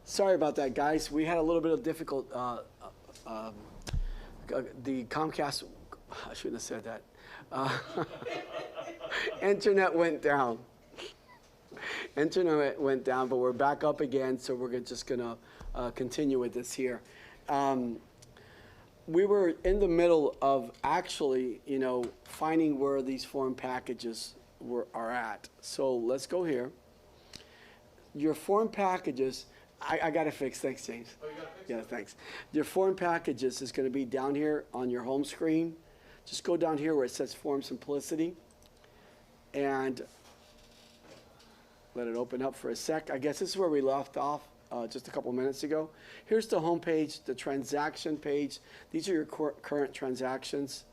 Sorry about that, guys. We had a little bit of difficult. The Comcast, I shouldn't have said that. Internet went down. Internet went down, but we're back up again, so we're just going to continue with this here. We were in the middle of actually, finding where these form packages are at. So let's go here. Your form packages, I got to fix. Thanks, James. Oh, you got to fix Yeah, it? thanks. Your form packages is going to be down here on your home screen. Just go down here where it says Form Simplicity and let it open up for a sec. I guess this is where we left off just a couple minutes ago. Here's the home page, the transaction page. These are your current transactions.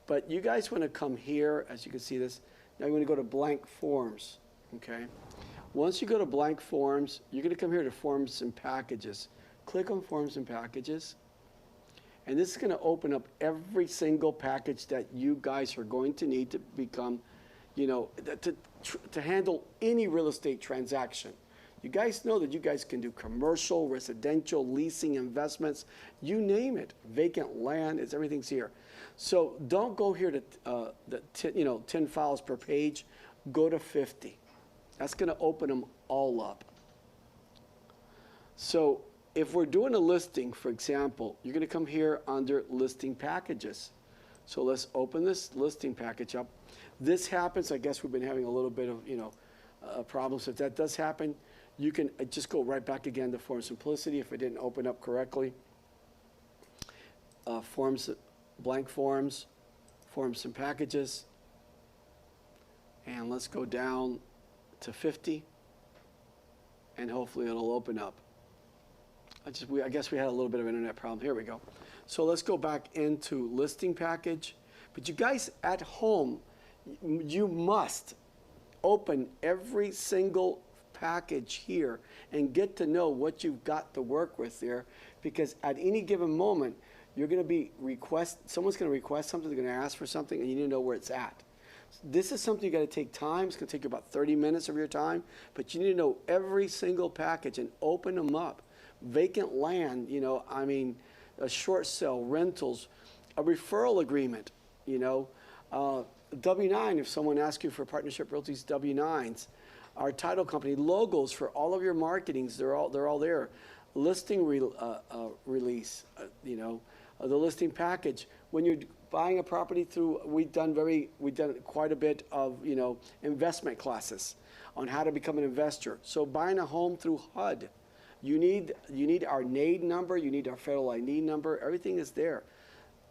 But you guys want to come here, as you can see this. Now you want to go to blank forms, okay? Once you go to blank forms, you're going to come here to Forms and Packages. Click on Forms and Packages. And this is going to open up every single package that you guys are going to need to become, to handle any real estate transaction. You guys know that you guys can do commercial, residential, leasing, investments, you name it. Vacant land, everything's here. So don't go here to 10 files per page. Go to 50. That's going to open them all up. So if we're doing a listing, for example, you're going to come here under listing packages. So let's open this listing package up. This happens, I guess we've been having a little bit of problems. If that does happen, you can just go right back again to Form Simplicity if it didn't open up correctly. Forms, blank forms, Forms and Packages. And let's go down to 50. And hopefully it'll open up. I guess we had a little bit of an internet problem. Here we go. So let's go back into listing package. But you guys at home, you must open every single package here and get to know what you've got to work with there, because at any given moment, you're going to be someone's going to request something, they're going to ask for something, and you need to know where it's at. This is something you got to take time. It's going to take you about 30 minutes of your time, but you need to know every single package and open them up. Vacant land, a short sale, rentals, a referral agreement, W-9, if someone asks you for Partnership Realty's W-9s, our title company, logos for all of your marketings, they're all there. Listing release, the listing package. When you're buying a property through, we've done quite a bit of, investment classes on how to become an investor. So buying a home through HUD, you need our NAID number, you need our federal ID number, everything is there.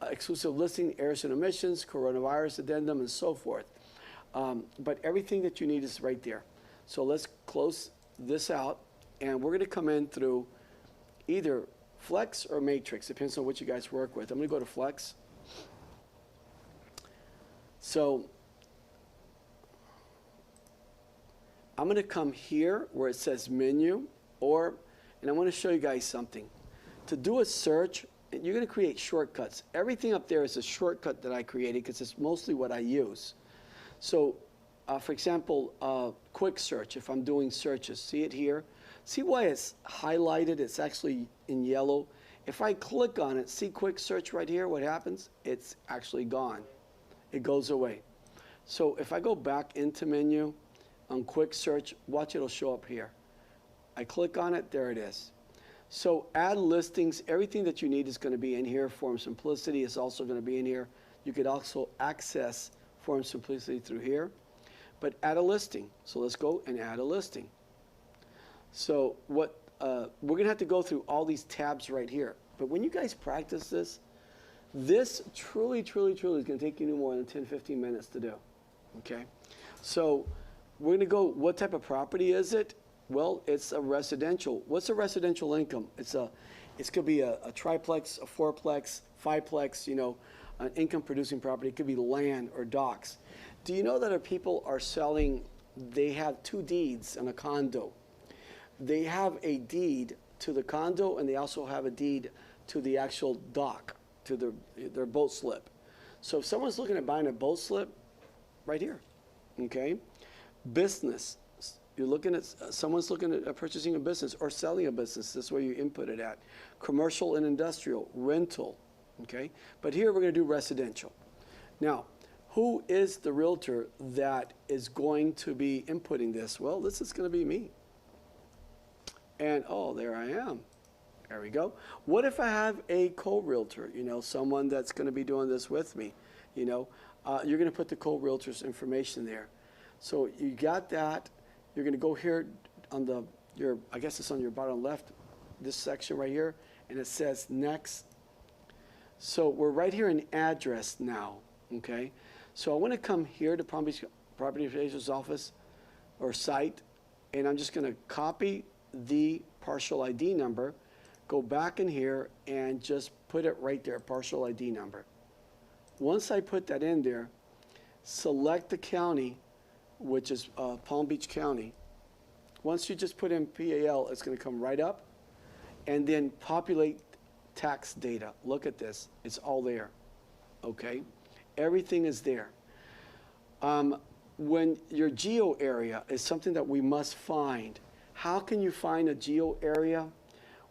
Exclusive listing, errors and omissions, coronavirus addendum, and so forth. But everything that you need is right there. So let's close this out, and we're going to come in through either Flex or Matrix, depends on what you guys work with. I'm going to go to Flex. So I'm going to come here where it says Menu, and I want to show you guys something. To do a search, you're going to create shortcuts. Everything up there is a shortcut that I created because it's mostly what I use. So, for example, quick search, if I'm doing searches, see it here? See why it's highlighted? It's actually in yellow. If I click on it, see quick search right here, what happens? It's actually gone. It goes away. So if I go back into menu on quick search, watch, it'll show up here. I click on it, there it is. So add listings, everything that you need is going to be in here. Form Simplicity is also going to be in here. You could also access Form Simplicity through here. But add a listing. So let's go and add a listing. So we're going to have to go through all these tabs right here. But when you guys practice this truly, truly, truly is going to take you no more than 10, 15 minutes to do. Okay? So we're going to go, what type of property is it? Well, it's a residential. What's a residential income? It's going to be a triplex, a fourplex, fiveplex, an income producing property. It could be land or docks. Do you know that our people are selling, they have 2 deeds on a condo. They have a deed to the condo, and they also have a deed to the actual dock, to their boat slip. So if someone's looking at buying a boat slip, right here, okay? Business, You're looking at, someone's looking at purchasing a business or selling a business. This is where you input it at. Commercial and industrial, rental, okay? But here we're going to do residential. Now, who is the realtor that is going to be inputting this? Well, this is going to be me. And, oh, there I am. There we go. What if I have a co-realtor, you know, someone that's going to be doing this with me? You know, you're going to put the co-realtor's information there. So you got that. You're going to go here on the, I guess it's on your bottom left, this section right here, and it says next. So we're right here in address now, okay? So I want to come here to Palm Beach Property Appraiser's office or site, and I'm just going to copy the partial ID number, go back in here, and just put it right there, partial ID number. Once I put that in there, select the county, which is Palm Beach County. Once you just put in PAL, it's going to come right up, and then populate tax data. Look at this. It's all there, okay? Everything is there. When your geo area is something that we must find, how can you find a geo area?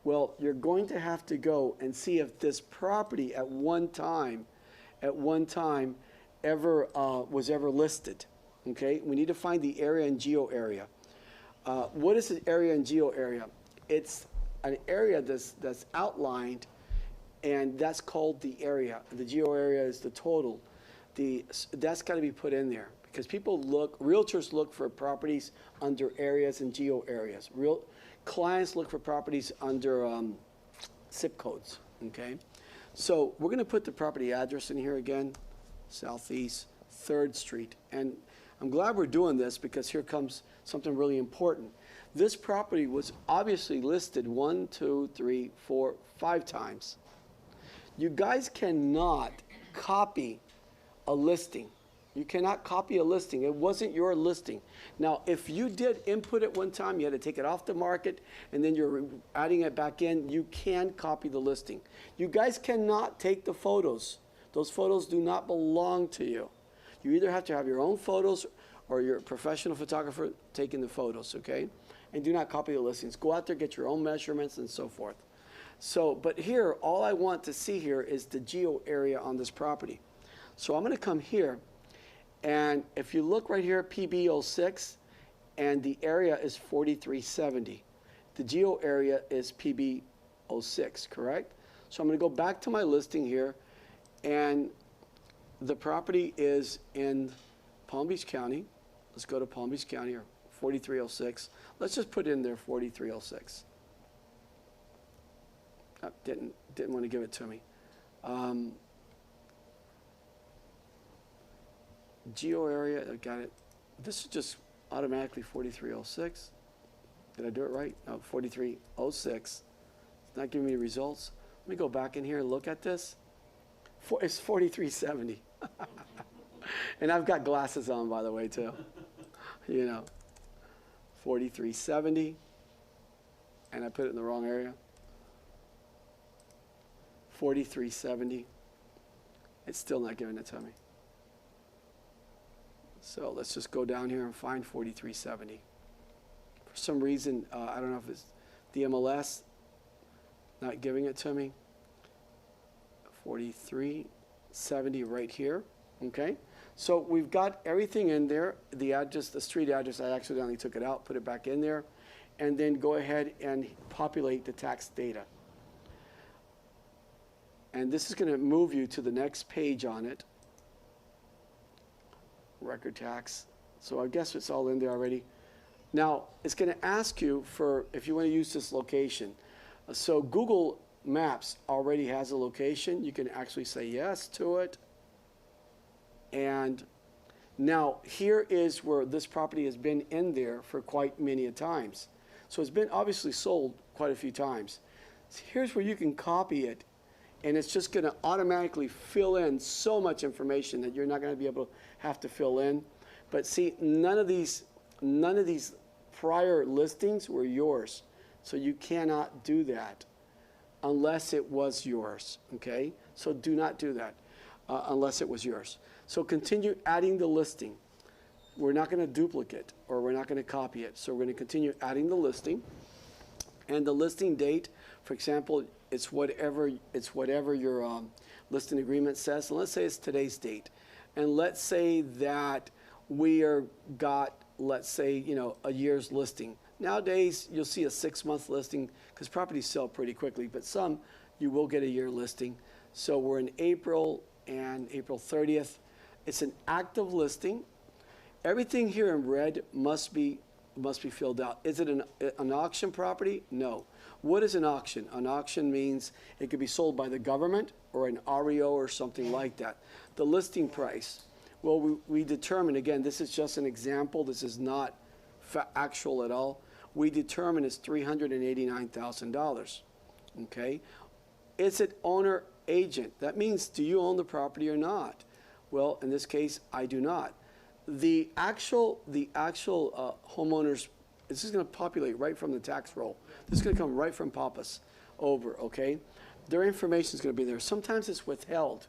Well, you're going to have to go and see if this property at one time ever was ever listed. Okay, we need to find the area and geo area. What is the area and geo area? It's an area that's outlined, and that's called the area. The geo area is the total. That's got to be put in there because realtors look for properties under areas and geo areas. Clients look for properties under zip codes. Okay, so we're going to put the property address in here again, Southeast 3rd Street, and I'm glad we're doing this because here comes something really important. This property was obviously listed 1, 2, 3, 4, 5 times. You guys cannot copy a listing. You cannot copy a listing. It wasn't your listing. Now, if you did input it one time, you had to take it off the market, and then you're adding it back in, you can copy the listing. You guys cannot take the photos. Those photos do not belong to you. You either have to have your own photos or your professional photographer taking the photos, okay? And do not copy the listings. Go out there, get your own measurements, and so forth. So, but here, all I want to see here is the geo area on this property. So I'm going to come here, and if you look right here, PB06, and the area is 4370. The geo area is PB06, correct? So I'm going to go back to my listing here, and the property is in Palm Beach County. Let's go to Palm Beach County, or 4306. Let's just put in there 4306. Didn't want to give it to me. Geo area, I got it. This is just automatically 4306. Did I do it right? No, 4306. It's not giving me results. Let me go back in here and look at this. It's 4370. And I've got glasses on, by the way, too. You know, 4370. And I put it in the wrong area. 4370. It's still not giving it to me. So let's just go down here and find 4370. For some reason, I don't know if it's the MLS not giving it to me. 4370 right here. Okay. So we've got everything in there. The address, the street address, I accidentally took it out, put it back in there, and then go ahead and populate the tax data. And this is going to move you to the next page on it. Record tax. So I guess it's all in there already. Now, it's going to ask you for if you want to use this location. So Google Maps already has a location. You can actually say yes to it. And now here is where this property has been in there for quite many times. So it's been obviously sold quite a few times. So here's where you can copy it, and it's just going to automatically fill in so much information that you're not going to be able to have to fill in. But see, none of these prior listings were yours. So you cannot do that unless it was yours, okay? So do not do that unless it was yours. So continue adding the listing. we're not going to duplicate or we're not going to copy it. So we're going to continue adding the listing. And the listing date, for example, it's whatever your listing agreement says. And let's say it's today's date. And let's say that let's say, a year's listing. Nowadays, you'll see a 6-month listing because properties sell pretty quickly, but some you will get a year listing. So we're in April and April 30th. It's an active listing. Everything here in red must be filled out. Is it an auction property? No. What is an auction? An auction means it could be sold by the government or an REO or something like that. The listing price, well, we determine, again, this is just an example. This is not actual at all. We determine it's $389,000, okay? Is it owner agent? That means, do you own the property or not? Well, in this case, I do not. The actual homeowners, this is going to populate right from the tax roll. This is going to come right from Papa's over, okay? Their information is going to be there. Sometimes it's withheld.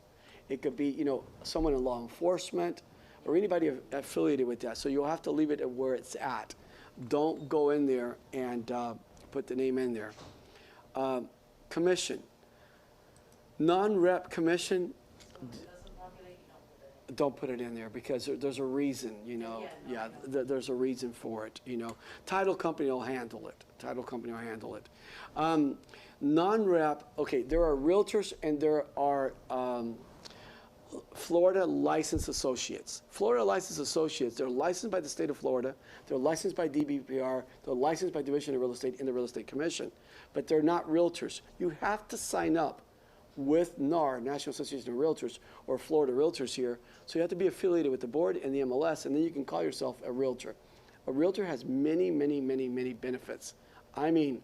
It could be, someone in law enforcement or anybody affiliated with that. So you'll have to leave it at where it's at. Don't go in there and put the name in there. Commission. Non-rep commission. Don't put it in there because there's a reason, there's a reason for it, Title company will handle it. Non-rep, okay, there are realtors and there are Florida licensed associates. Florida licensed associates, they're licensed by the state of Florida, they're licensed by DBPR, they're licensed by Division of Real Estate in the Real Estate Commission, but they're not realtors. You have to sign up with NAR, National Association of Realtors, or Florida Realtors here. So you have to be affiliated with the board and the MLS, and then you can call yourself a realtor. A realtor has many, many, many, many benefits. I mean,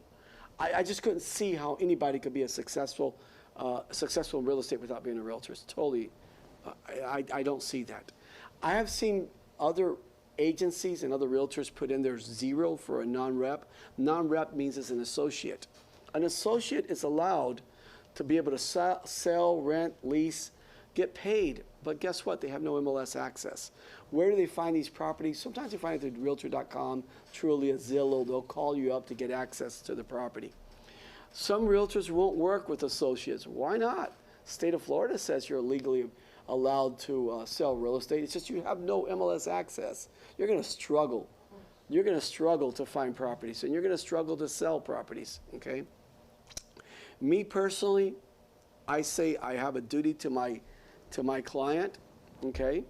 I just couldn't see how anybody could be a successful in real estate without being a realtor. It's totally, I don't see that. I have seen other agencies and other realtors put in their 0 for a non-rep. Non-rep means it's an associate. An associate is allowed to be able to sell, rent, lease, get paid. But guess what? They have no MLS access. Where do they find these properties? Sometimes they find it through Realtor.com, Trulia, Zillow. They'll call you up to get access to the property. Some realtors won't work with associates. Why not? State of Florida says you're legally allowed to sell real estate. It's just you have no MLS access. You're going to struggle. You're going to struggle to find properties, and you're going to struggle to sell properties, okay? Me personally, I say I have a duty to my client, okay,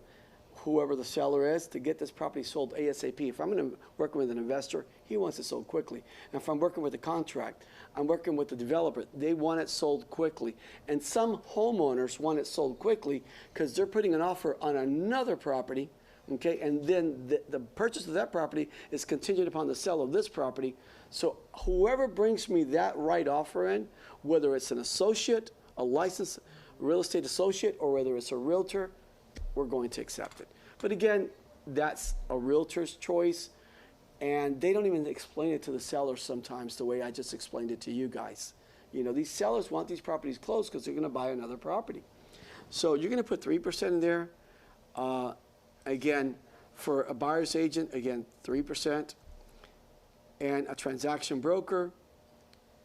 whoever the seller is, to get this property sold ASAP. If I'm working with an investor, he wants it sold quickly. And if I'm working with a contract, I'm working with the developer, they want it sold quickly. And some homeowners want it sold quickly because they're putting an offer on another property, okay, and then the purchase of that property is contingent upon the sale of this property. So whoever brings me that right offer in, whether it's an associate, a licensed real estate associate, or whether it's a realtor, we're going to accept it. But again, that's a realtor's choice, and they don't even explain it to the seller sometimes the way I just explained it to you guys. These sellers want these properties closed because they're going to buy another property. So you're going to put 3% in there. Again, for a buyer's agent, again, 3%. And a transaction broker,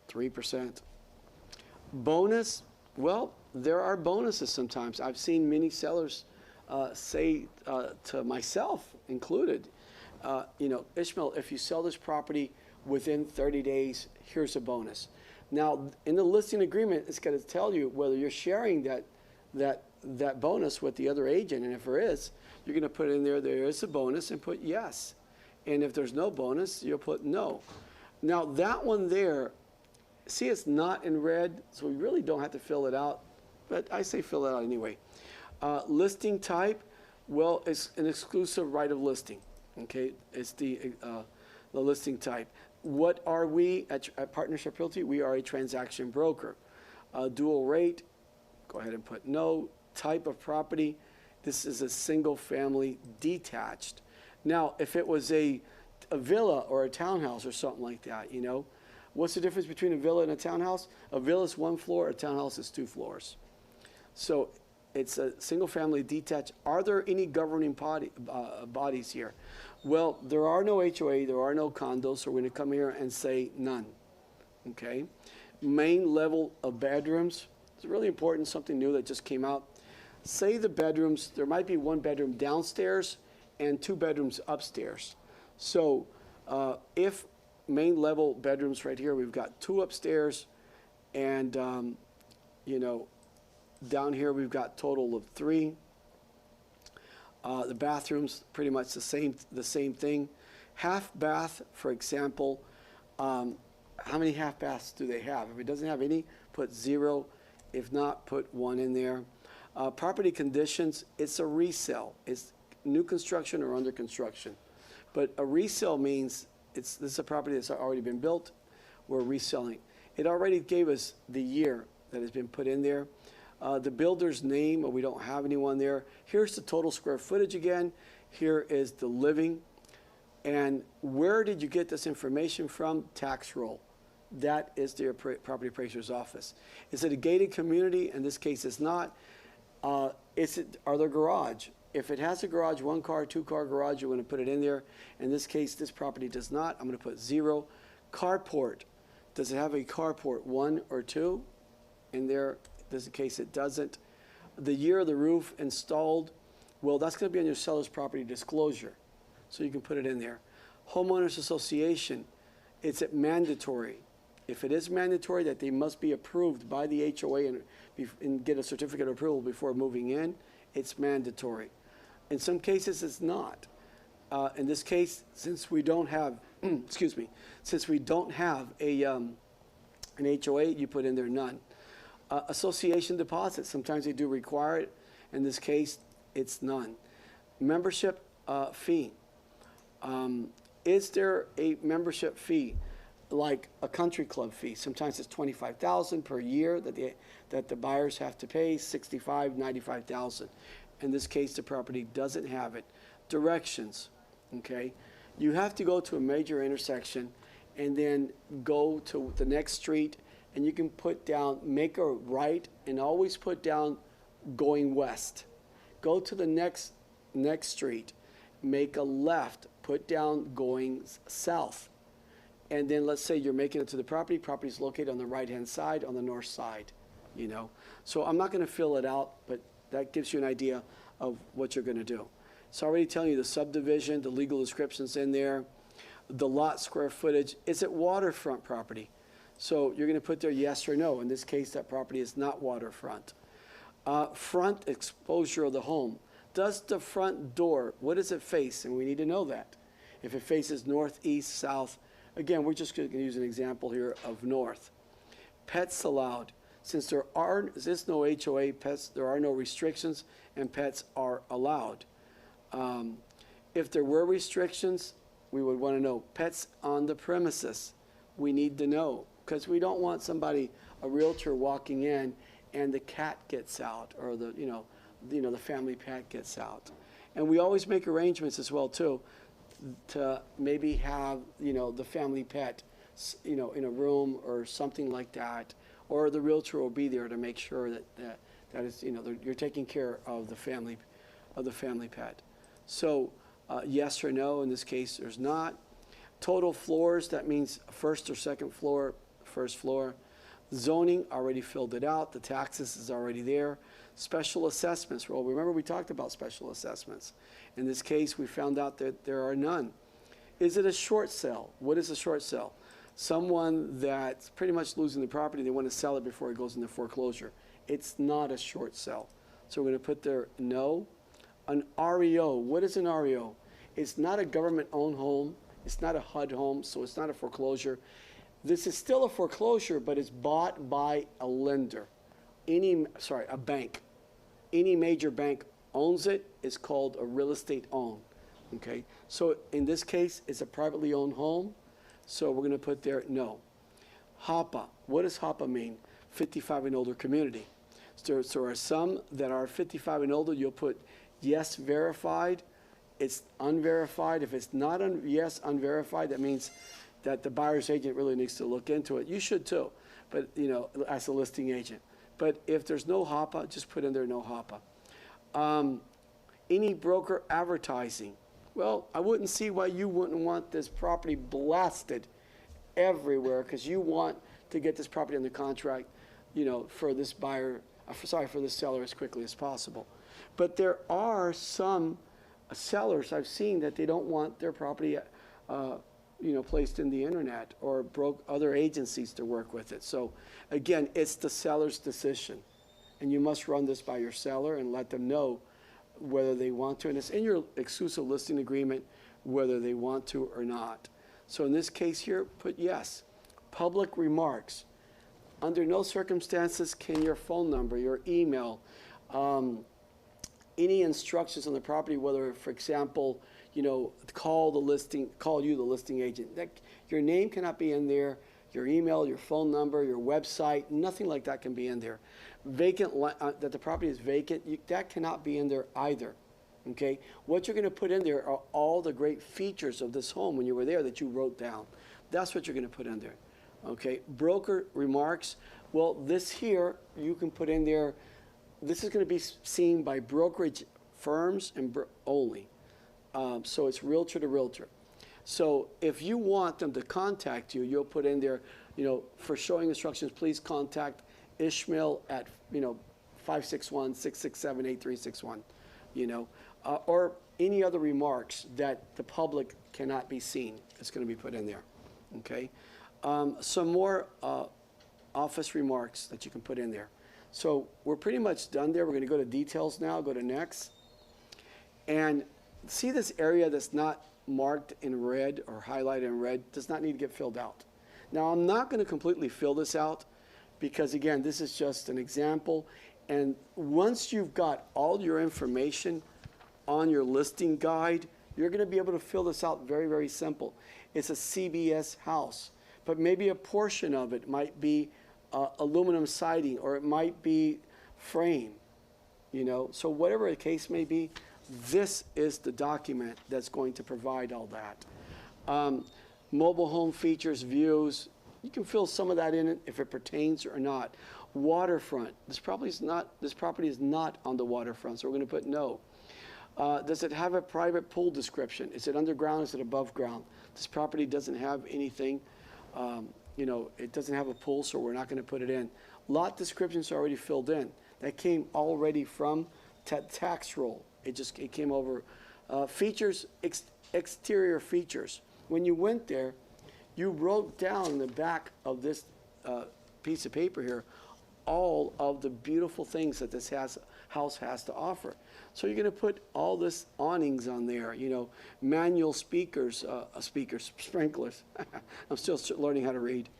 3%. Bonus, well, there are bonuses sometimes. I've seen many sellers say to myself included, Ismael, if you sell this property within 30 days, here's a bonus. Now, in the listing agreement, it's going to tell you whether you're sharing that bonus with the other agent, and if there is, you're going to put in there is a bonus and put yes. And if there's no bonus, you'll put no. Now, that one there, see, it's not in red, so we really don't have to fill it out, but I say fill it out anyway. Listing type, well, it's an exclusive right of listing, okay? It's the listing type. What are we at Partnership Realty? We are a transaction broker. Dual rate, go ahead and put no. Type of property, this is a single family detached. Now, if it was a villa or a townhouse or something like that, what's the difference between a villa and a townhouse? A villa is 1 floor, a townhouse is 2 floors. So It's a single-family detached. Are there any governing bodies here? Well, there are no HOA, there are no condos, so we're going to come here and say none. Okay? Main level of bedrooms. It's really important, something new that just came out. Say the bedrooms, there might be one bedroom downstairs and 2 bedrooms upstairs. So if main level bedrooms right here, we've got 2 upstairs and, you know, down here we've got total of 3. The bathrooms, pretty much the same thing. Half bath, for example, how many half baths do they have? If it doesn't have any, put 0. If not, put 1 in there. Property conditions, it's a resale. It's new construction or under construction. But a resale means this is a property that's already been built. We're reselling. It already gave us the year that has been put in there. The builder's name, we don't have anyone there. Here's the total square footage again. Here is the living. And where did you get this information from? Tax roll. That is the property appraiser's office. Is it a gated community? In this case, it's not. Are there garage? If it has a garage, 1-car, 2-car garage, you're going to put it in there. In this case, this property does not. I'm going to put 0. Carport. Does it have a carport, 1 or 2? In there, in case it doesn't. The year of the roof installed, well, that's going to be on your seller's property disclosure. So you can put it in there. Homeowners Association, it's mandatory. If it is mandatory that they must be approved by the HOA and get a certificate of approval before moving in, it's mandatory. In some cases, it's not. In this case, since we don't have, excuse me, since we don't have an HOA, you put in there none. Association deposits, sometimes they do require it. In this case, it's none. Membership fee. Is there a membership fee like a country club fee? Sometimes it's $25,000 per year that the buyers have to pay, $65,000, $95,000. In this case, the property doesn't have it. Directions, okay? You have to go to a major intersection and then go to the next street, and you can put down, make a right, and always put down going west. Go to the next street, make a left, put down going south. And then let's say you're making it to the property. Property is located on the right-hand side, on the north side, you know. So I'm not going to fill it out, but that gives you an idea of what you're going to do. It's already telling you the subdivision, the legal descriptions in there, the lot square footage. Is it waterfront property? So you're going to put there yes or no. In this case, that property is not waterfront. Front exposure of the home. Does the front door, what does it face? And we need to know that. If it faces north, east, south. Again, we're just going to use an example here of north. Pets allowed. Since there is no HOA, pets, there are no restrictions, and pets are allowed. If there were restrictions, we would want to know. Pets on the premises, we need to know, because we don't want somebody, a realtor, walking in and the cat gets out, or the family pet gets out. And we always make arrangements as well too, to maybe have, the family pet, in a room or something like that, or the realtor will be there to make sure that is, you're taking care of the family pet. So yes or no, in this case, there's not. Total floors, that means first or second floor, first floor. Zoning, already filled it out. The taxes is already there. Special assessments, well, remember we talked about special assessments. In this case, we found out that there are none. Is it a short sale? What is a short sale? Someone that's pretty much losing the property, they want to sell it before it goes into foreclosure. It's not a short sale. So we're going to put there no. An REO, what is an REO? It's not a government-owned home. It's not a HUD home, so it's not a foreclosure. This is still a foreclosure, but it's bought by a lender. A bank. Any major bank owns it. It's called a real estate owned. Okay, so in this case, it's a privately owned home. So we're going to put there no. HAPA, what does HAPA mean? 55 and older community. So there are some that are 55 and older. You'll put yes, verified. It's unverified. If it's not yes, unverified, that means that the buyer's agent really needs to look into it. You should too, but as a listing agent. But if there's no HOPA, just put in there no HOPA. Any broker advertising. Well, I wouldn't see why you wouldn't want this property blasted everywhere, because you want to get this property under contract, you know, for this buyer, for this seller as quickly as possible. But there are some sellers I've seen that they don't want their property, you know, placed in the internet, or other agencies to work with it. So again, it's the seller's decision, and you must run this by your seller and let them know whether they want to, and it's in your exclusive listing agreement whether they want to or not. So in this case here, put yes. Public remarks. Under no circumstances can your phone number, your email, any instructions on the property, whether, for example, you know, call you the listing agent. Your name cannot be in there, your email, your phone number, your website, nothing like that can be in there. Vacant, that the property is vacant, that cannot be in there either. Okay, what you're going to put in there are all the great features of this home when you were there that you wrote down. That's what you're going to put in there. Okay, broker remarks. Well, this here you can put in there. This is going to be seen by brokerage firms and only. So it's realtor to realtor. So if you want them to contact you, you'll put in there, you know, for showing instructions, please contact Ismael at, you know, 561-667-8361, you know, or any other remarks that the public cannot be seen. It's going to be put in there. Okay. Some more office remarks that you can put in there. So we're pretty much done there. We're going to go to details now, go to next. And see this area that's not marked in red or highlighted in red does not need to get filled out. Now, I'm not going to completely fill this out because, again, this is just an example. And once you've got all your information on your listing guide, you're going to be able to fill this out very, very simple. It's a CBS house, but maybe a portion of it might be aluminum siding, or it might be frame, you know. So whatever the case may be, this is the document that's going to provide all that. Mobile home features, views, you can fill some of that in if it pertains or not. Waterfront, this property is not on the waterfront, so we're going to put no. Does it have a private pool description? Is it underground? Is it above ground? This property doesn't have anything. You know, it doesn't have a pool, so we're not going to put it in. Lot descriptions are already filled in. That came already from tax roll. It came over. Features, exterior features. When you went there, you wrote down in the back of this piece of paper here all of the beautiful things that this house has to offer. So you're going to put all this awnings on there, you know, manual sprinklers. I'm still learning how to read.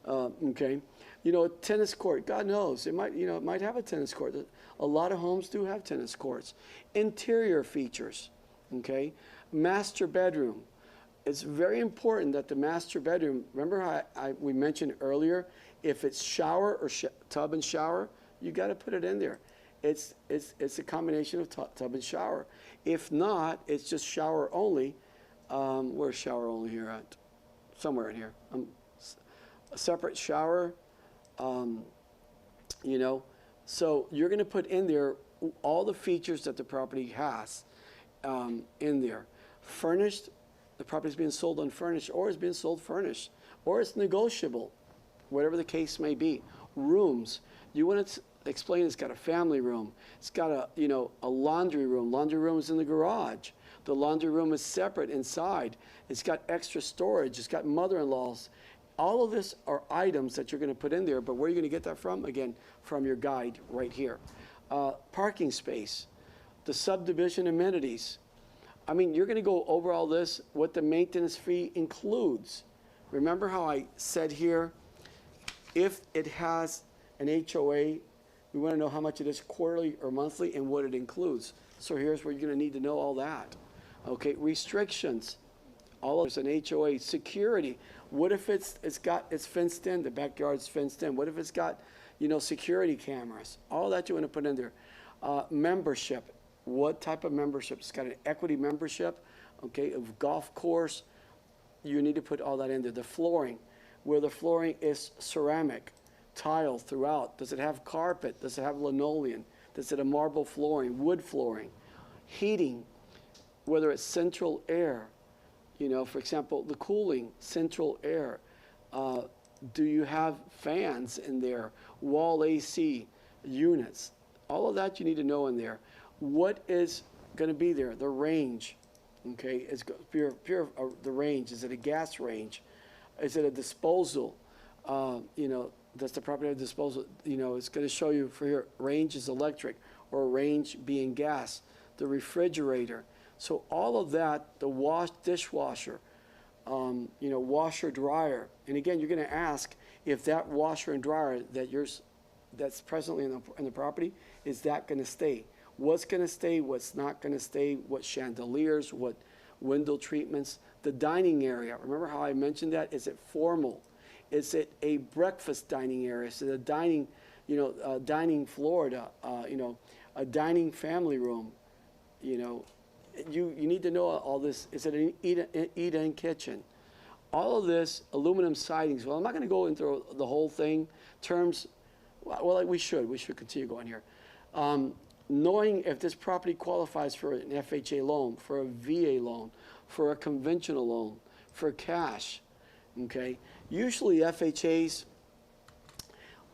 Okay, you know, a tennis court. God knows it might, you know, it might have a tennis court. A lot of homes do have tennis courts. Interior features. Okay, master bedroom. It's very important that the master bedroom. Remember how we mentioned earlier, if it's shower or tub and shower, you got to put it in there. It's a combination of tub and shower. If not, it's just shower only. Where's shower only here at? Somewhere in here. A separate shower, you know. So you're going to put in there all the features that the property has in there. Furnished, the property is being sold unfurnished, or is being sold furnished, or it's negotiable, whatever the case may be. Rooms, you want to explain it's got a family room. It's got a, you know, a laundry room. Laundry room is in the garage. The laundry room is separate inside. It's got extra storage. It's got mother-in-laws. All of this are items that you're going to put in there, but where are you going to get that from? Again, from your guide right here. Parking space, the subdivision amenities. I mean, you're going to go over all this, what the maintenance fee includes. Remember how I said here, if it has an HOA, we want to know how much it is quarterly or monthly and what it includes. So here's where you're going to need to know all that. Okay, restrictions. All of there's an HOA. Security. What if it's fenced in, the backyard's fenced in? What if it's got, you know, security cameras? All that you want to put in there. Membership. What type of membership? It's got an equity membership, okay, of golf course. You need to put all that in there. The flooring, where the flooring is ceramic, tile throughout? Does it have carpet? Does it have linoleum? Does it have marble flooring, wood flooring? Heating, whether it's central air, for example, the cooling, central air. Do you have fans in there, wall AC units? All of that you need to know in there. What is going to be there? The range, okay? It's the range. Is it a gas range? Is it a disposal? Does the property have disposal? It's going to show you for here, range is electric or range being gas. The refrigerator. So all of that, the dishwasher, washer, dryer. And again, you're going to ask if that washer and dryer that's presently in the property, is that going to stay? What's going to stay? What's not going to stay? What chandeliers? What window treatments? The dining area. Remember how I mentioned that? Is it formal? Is it a breakfast dining area? Is it a dining, dining Florida? A dining family room? You need to know all this. Is it an eat-in kitchen? All of this, aluminum sidings. Well, I'm not going to go into the whole thing. Terms, well, we should continue going here. Knowing if this property qualifies for an FHA loan, for a VA loan, for a conventional loan, for cash, okay? Usually FHAs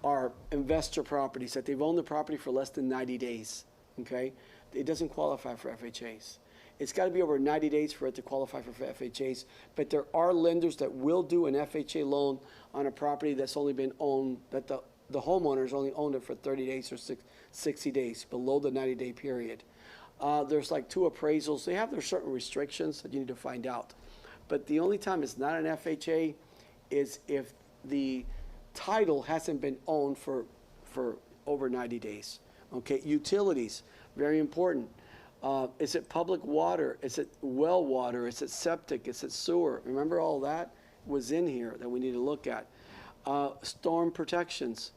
are investor properties that they've owned the property for less than 90 days, okay? It doesn't qualify for FHAs. It's got to be over 90 days for it to qualify for FHAs, but there are lenders that will do an FHA loan on a property that's only been owned, that the homeowner's only owned it for 30 days or 60 days, below the 90-day period. There's like 2 appraisals. They have their certain restrictions that you need to find out. But the only time it's not an FHA is if the title hasn't been owned for over 90 days. Okay, utilities, very important. Is it public water? Is it well water? Is it septic? Is it sewer? Remember all that was in here that we need to look at. Storm protections,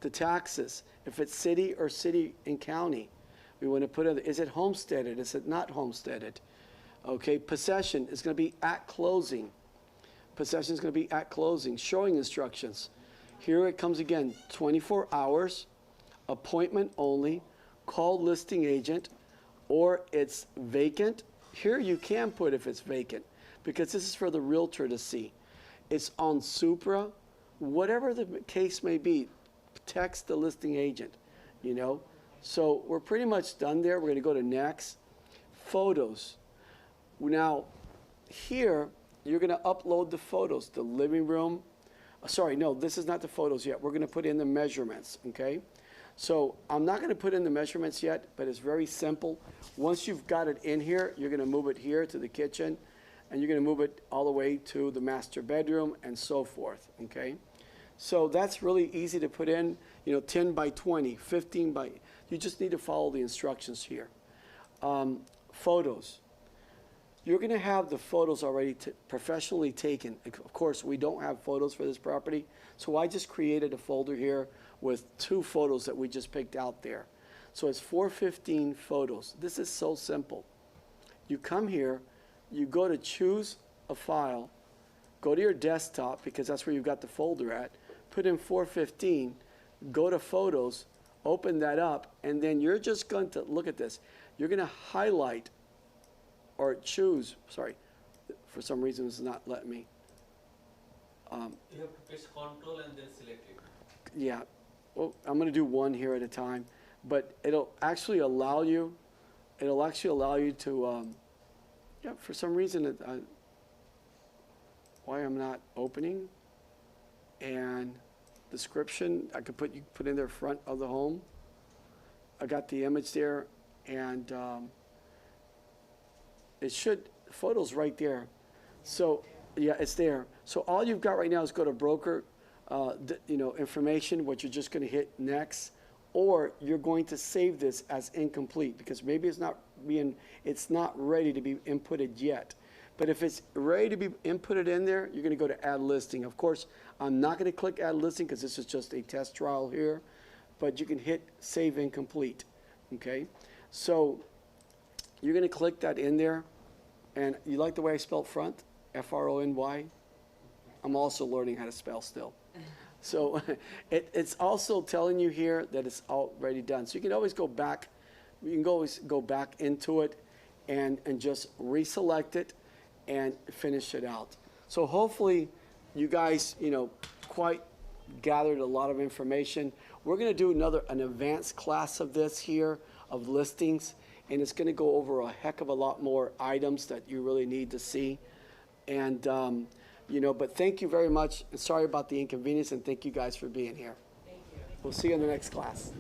the taxes, if it's city or city and county. We want to put it, is it homesteaded? Is it not homesteaded? Okay, possession is going to be at closing. Possession is going to be at closing. Showing instructions. Here it comes again, 24 hours, appointment only, call listing agent, or it's vacant. Here you can put if it's vacant, because this is for the realtor to see. It's on Supra, whatever the case may be, text the listing agent, So we're pretty much done there. We're going to go to next. Photos. Now, here, you're going to upload the photos, the living room. Sorry, no, this is not the photos yet. We're going to put in the measurements, okay? So I'm not going to put in the measurements yet, but it's very simple. Once you've got it in here, you're going to move it here to the kitchen, and you're going to move it all the way to the master bedroom and so forth, okay? So that's really easy to put in, 10 by 20, 15 by, you just need to follow the instructions here. Photos. You're going to have the photos already professionally taken. Of course, we don't have photos for this property, so I just created a folder here with 2 photos that we just picked out there. So it's 415 photos. This is so simple. You come here, you go to choose a file, go to your desktop, because that's where you've got the folder at, put in 415, go to photos, open that up, and then you're just going to, look at this, you're going to highlight or choose, sorry, for some reason it's not letting me. You have to press Control and then select it. Yeah, well, I'm going to do one here at a time, but it'll actually allow you to, yeah, for some reason, why I'm not opening, and description, I could put in there front of the home. I got the image there, and it should, photos right there. So, yeah, it's there. So all you've got right now is go to broker, information, what you're just going to hit next, or you're going to save this as incomplete, because maybe it's not ready to be inputted yet. But if it's ready to be inputted in there, you're going to go to add listing. Of course, I'm not going to click add listing because this is just a test trial here, but you can hit save incomplete, okay? So you're going to click that in there, and you like the way I spelled front? F-R-O-N-Y? I'm also learning how to spell still. So it's also telling you here that it's already done. So you can always go back. You can always go back into it and just reselect it and finish it out. So hopefully you guys, quite gathered a lot of information. We're going to do an advanced class of this here, of listings, and it's going to go over a heck of a lot more items that you really need to see. And, but thank you very much. And sorry about the inconvenience, and thank you guys for being here. Thank you. We'll see you in the next class.